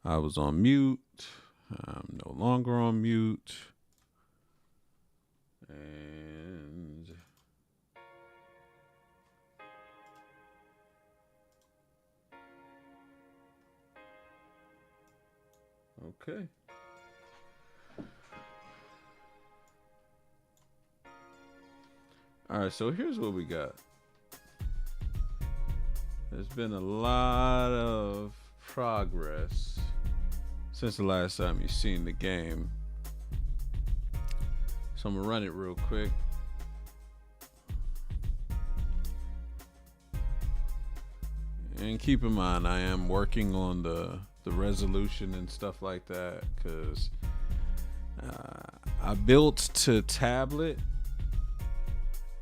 I was on mute. I'm no longer on mute. And okay. All right, so here's what we got. There's been a lot of progress since the last time you've seen the game. So I'm gonna run it real quick. And keep in mind, I am working on the resolution and stuff like that because I built to tablet,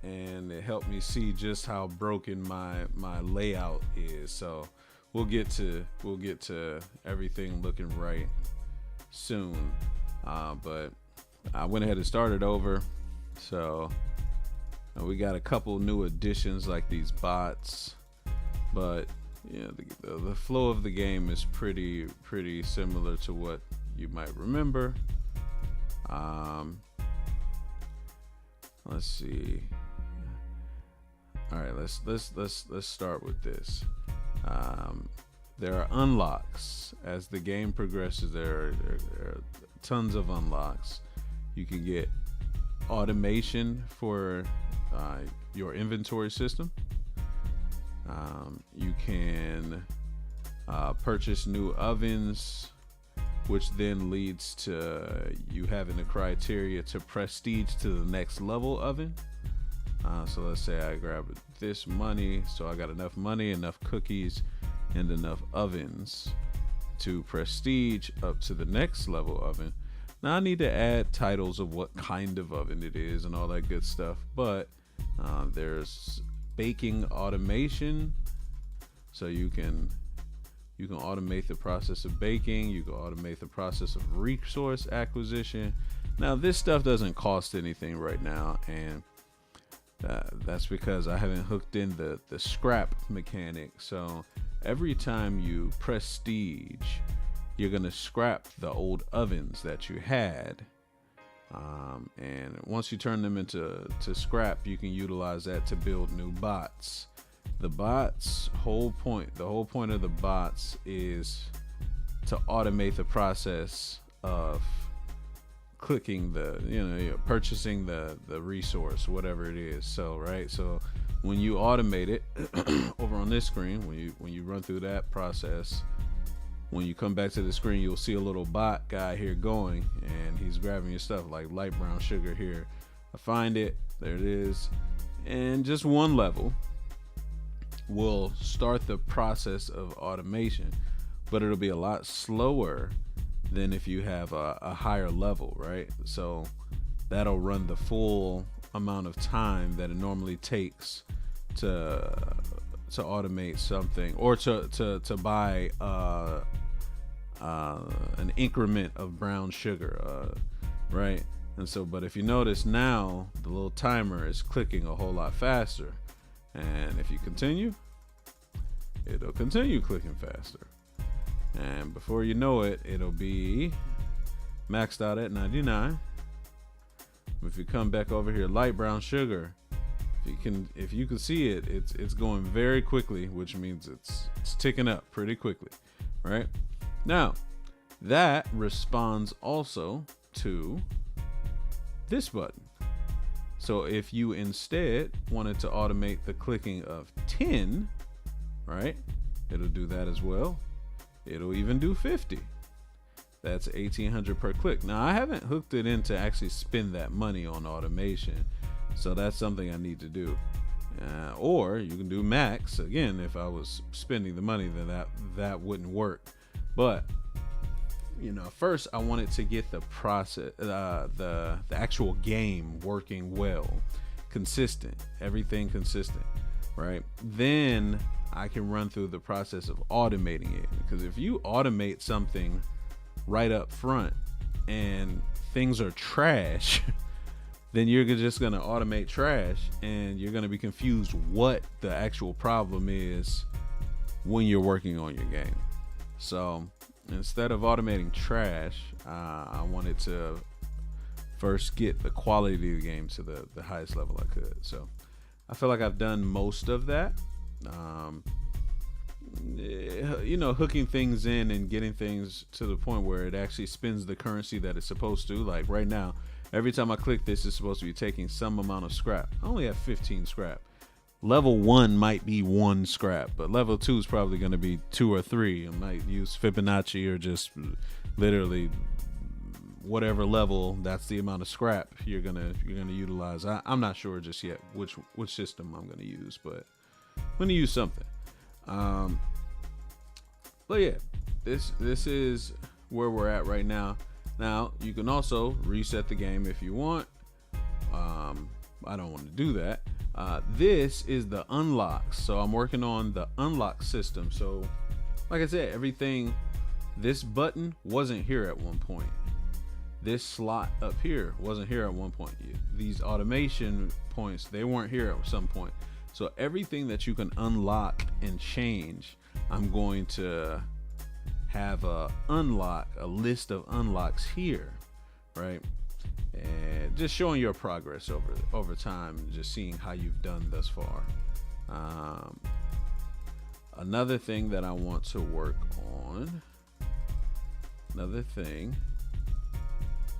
and it helped me see just how broken my layout is. So we'll get to everything looking right soon. But I went ahead and started over. So we got a couple new additions like these bots, but yeah, the flow of the game is pretty similar to what you might remember. Let's see. All right, let's start with this. There are unlocks as the game progresses. There are tons of unlocks. You can get automation for your inventory system. You can purchase new ovens, which then leads to you having the criteria to prestige to the next level oven. So let's say I grab this money, so I got enough money, enough cookies, and enough ovens to prestige up to the next level oven. Now I need to add titles of what kind of oven it is and all that good stuff, but there's baking automation, so you can automate the process of baking. You can automate the process of resource acquisition. Now this stuff doesn't cost anything right now, and that's because I haven't hooked in the scrap mechanic. So every time you prestige, you're gonna scrap the old ovens that you had, and once you turn them into scrap, you can utilize that to build new bots. The whole point of the bots is to automate the process of clicking purchasing the resource, whatever it is. So when you automate it over on this screen, when you run through that process, when you come back to the screen, you'll see a little bot guy here going, and he's grabbing your stuff like light brown sugar here. I find it, there it is, and just one level will start the process of automation, but it'll be a lot slower than if you have a higher level, right? So that'll run the full amount of time that it normally takes to automate something, or to buy an increment of brown sugar, right? And so, but if you notice now, the little timer is clicking a whole lot faster, and if you continue, it'll continue clicking faster, and before you know it, it'll be maxed out at 99. If you come back over here, light brown sugar, if you can see it, it's going very quickly, which means it's ticking up pretty quickly, right? Now that responds also to this button. So if you instead wanted to automate the clicking of 10, right, it'll do that as well. It'll even do 50. That's 1,800 per click. Now I haven't hooked it in to actually spend that money on automation, so that's something I need to do. Or you can do max. Again, if I was spending the money, then that wouldn't work. But first I wanted to get the process, the actual game working well, consistent, everything consistent, right? Then I can run through the process of automating it, because if you automate something right up front and things are trash, then you're just going to automate trash, and you're going to be confused what the actual problem is when you're working on your game. So instead of automating trash, I wanted to first get the quality of the game to the highest level I could. So I feel like I've done most of that. Hooking things in and getting things to the point where it actually spends the currency that it's supposed to. Like right now, every time I click this, it's supposed to be taking some amount of scrap. I only have 15 scrap. Level 1 might be 1 scrap, but level 2 is probably going to be 2 or 3. I might use Fibonacci or just literally whatever level. That's the amount of scrap you're gonna utilize. I'm not sure just yet which system I'm gonna use, but I'm gonna use something. But yeah, this is where we're at right now. Now you can also reset the game if you want. I don't want to do that. This is the unlocks. So I'm working on the unlock system. So like I said, everything, this button wasn't here at one point. This slot up here wasn't here at one point. These automation points, they weren't here at some point. So everything that you can unlock and change, I'm going to have a list of unlocks here, right? And just showing your progress over time, just seeing how you've done thus far. Another thing that I want to work on,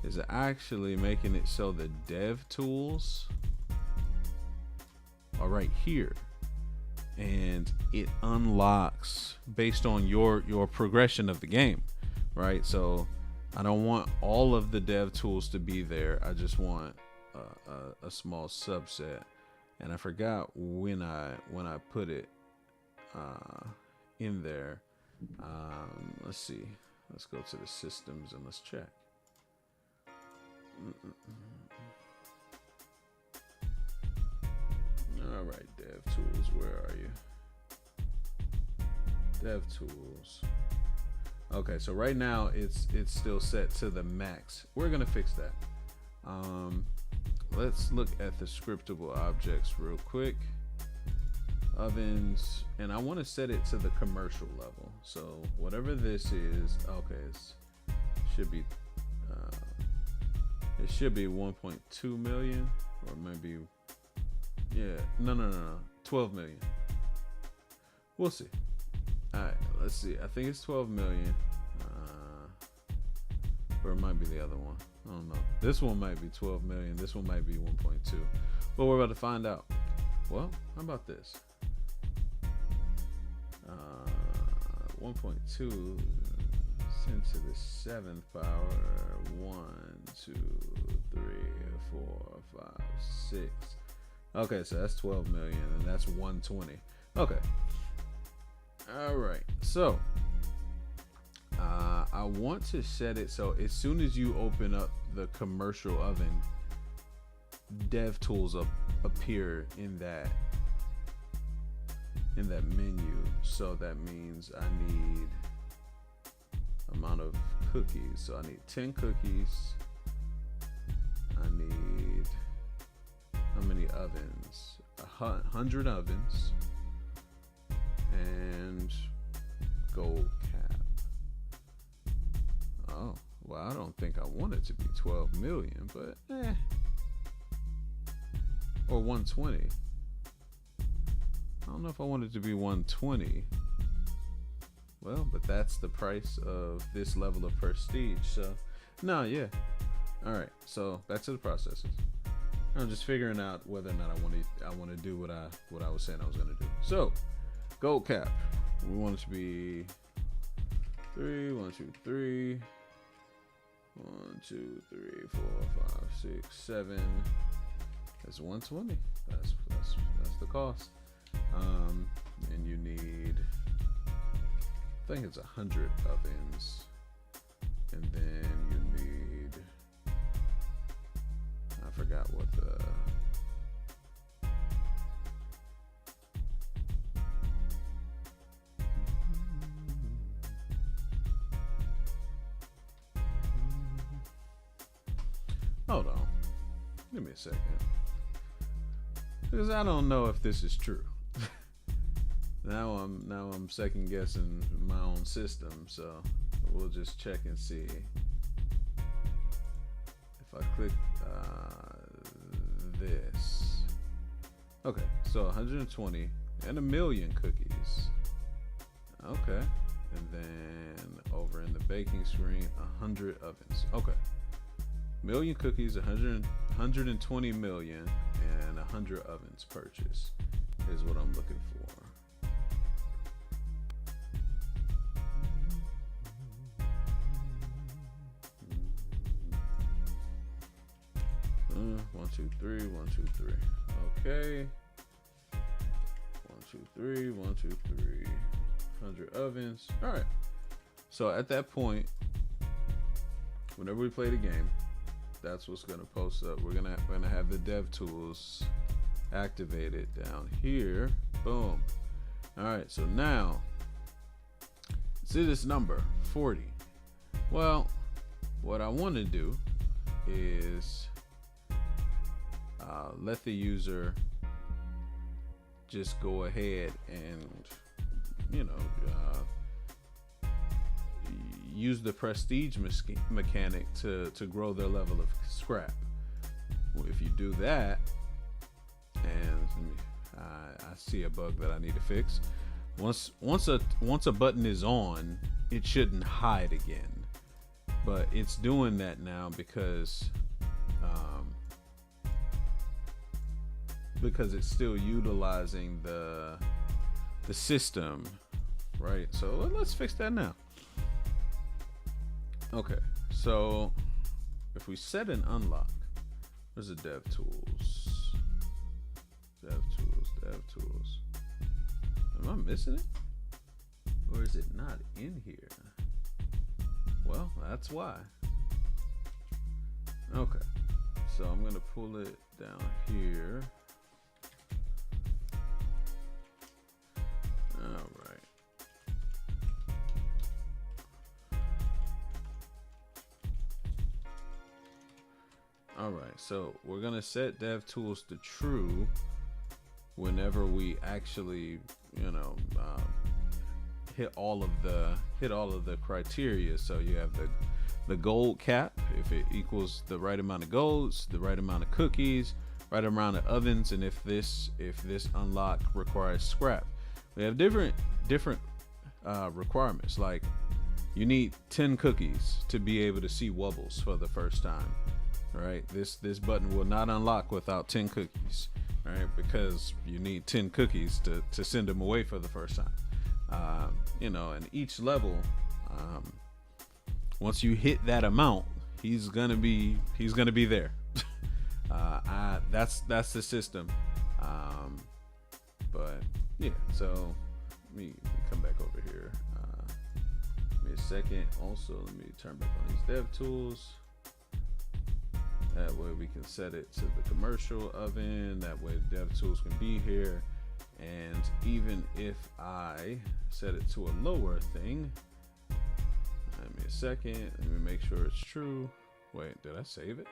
is actually making it so the dev tools are right here, and it unlocks based on your progression of the game, right? So I don't want all of the dev tools to be there. I just want a small subset, and I forgot when I put it in there. Let's see. Let's go to the systems and let's check. All right, dev tools, where are you? Dev tools. Okay, so right now it's still set to the max. We're gonna fix that. Let's look at the scriptable objects real quick. Ovens, and I want to set it to the commercial level. So whatever this is, okay, it should be 1.2 million, or maybe, yeah, no, 12 million. We'll see. All right, let's see. I think it's 12 million, or it might be the other one. I don't know. This one might be 12 million. This one might be 1.2, but we're about to find out. Well, how about this? 1.2 10 to the 7th power. 1, 2, 3, 4, 5, 6. Okay, so that's 12 million, and that's 120. Okay. All right. So I want to set it so as soon as you open up the commercial oven, dev tools appear in that menu. So that means I need amount of cookies. So I need 10 cookies. I need how many ovens? 100 ovens. And gold cap. Oh, well, I don't think I want it to be 12 million, but or 120. I don't know if I want it to be 120. Well, but that's the price of this level of prestige. So, no, yeah. All right. So back to the processes. I'm just figuring out whether or not I want to do what I was saying I was going to do. So, gold cap. We want it to be 3, 1, 2, 3. 1, 2, 3, 4, 5, 6, 7. That's 120. That's the cost. And you need, I think it's 100 ovens, and then you need, I forgot what the, hold on, give me a second, because I don't know if this is true. Now I'm second guessing my own system. So we'll just check and see. If I click this. Okay, so 120 and a million cookies. Okay. And then over in the baking screen, 100 ovens. Okay. Million cookies, 120 million, and 100 ovens purchased is what I'm looking for. 1, 2, 3, 1, 2, 3. Okay. 1, 2, 3, 1, 2, 3. 100 ovens. All right. So at that point, whenever we play the game, that's what's gonna post up. We're gonna have the dev tools activated down here. Boom. All right. So now, see this number 40. Well, what I want to do is let the user just go ahead and, you know, use the prestige mechanic to grow their level of scrap. Well, if you do that, and I see a bug that I need to fix. Once a button is on, it shouldn't hide again, but it's doing that now because it's still utilizing the system, right? So let's fix that now. Okay, so if we set an unlock, where's the dev tools? Dev tools. Am I missing it? Or is it not in here? Well, that's why. Okay, so I'm gonna pull it down here. All right. All right, so we're gonna set dev tools to true whenever we actually, you know, hit all of the criteria. So you have the gold cap, if it equals the right amount of golds, the right amount of cookies, right amount of ovens, and if this unlock requires scrap. We have different requirements. Like you need 10 cookies to be able to see wubbles for the first time. All right, this button will not unlock without 10 cookies. All right, because you need 10 cookies to send them away for the first time. You know, and each level, once you hit that amount, he's gonna be there. That's the system. But yeah, so let me come back over here. Give me a second. Also, let me turn back on these dev tools. That way we can set it to the commercial oven. That way dev tools can be here. And even if I set it to a lower thing, give me a second. Let me make sure it's true. Wait, did I save it?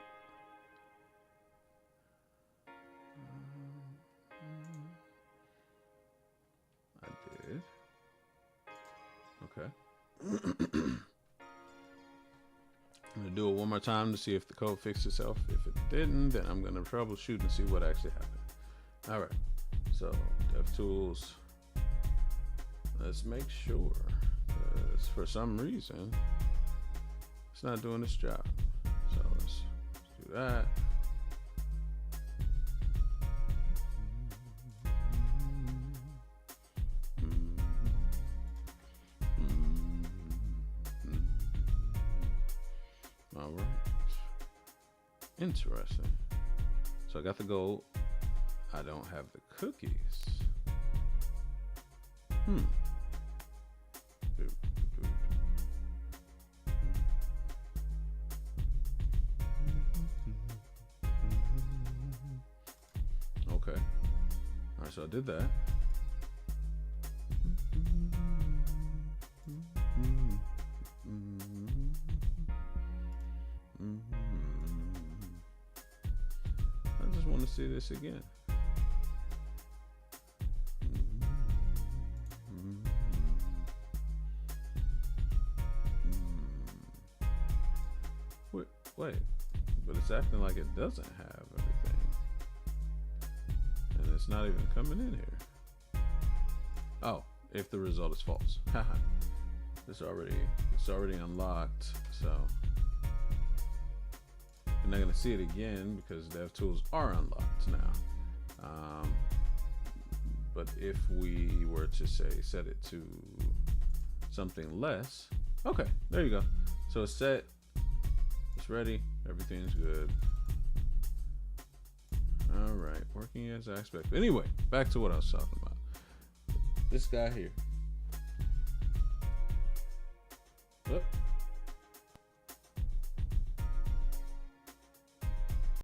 I did. Okay. I'm gonna do it one more time to see if the code fixed itself. If it didn't, then I'm gonna troubleshoot and see what actually happened. All right, so DevTools. Let's make sure, because for some reason it's not doing its job. So let's do that. All right. Interesting. So I got the gold. I don't have the cookies. Okay. All right, so I did that. I just want to see this again. Wait, but it's acting like it doesn't have everything. And it's not even coming in here. Oh, if the result is false. Haha. it's already unlocked, so we're not gonna see it again because DevTools are unlocked now. But if we were to say set it to something less, okay, there you go. So it's set, it's ready, everything's good. All right, working as I expected. Anyway, back to what I was talking about. This guy here. Oh,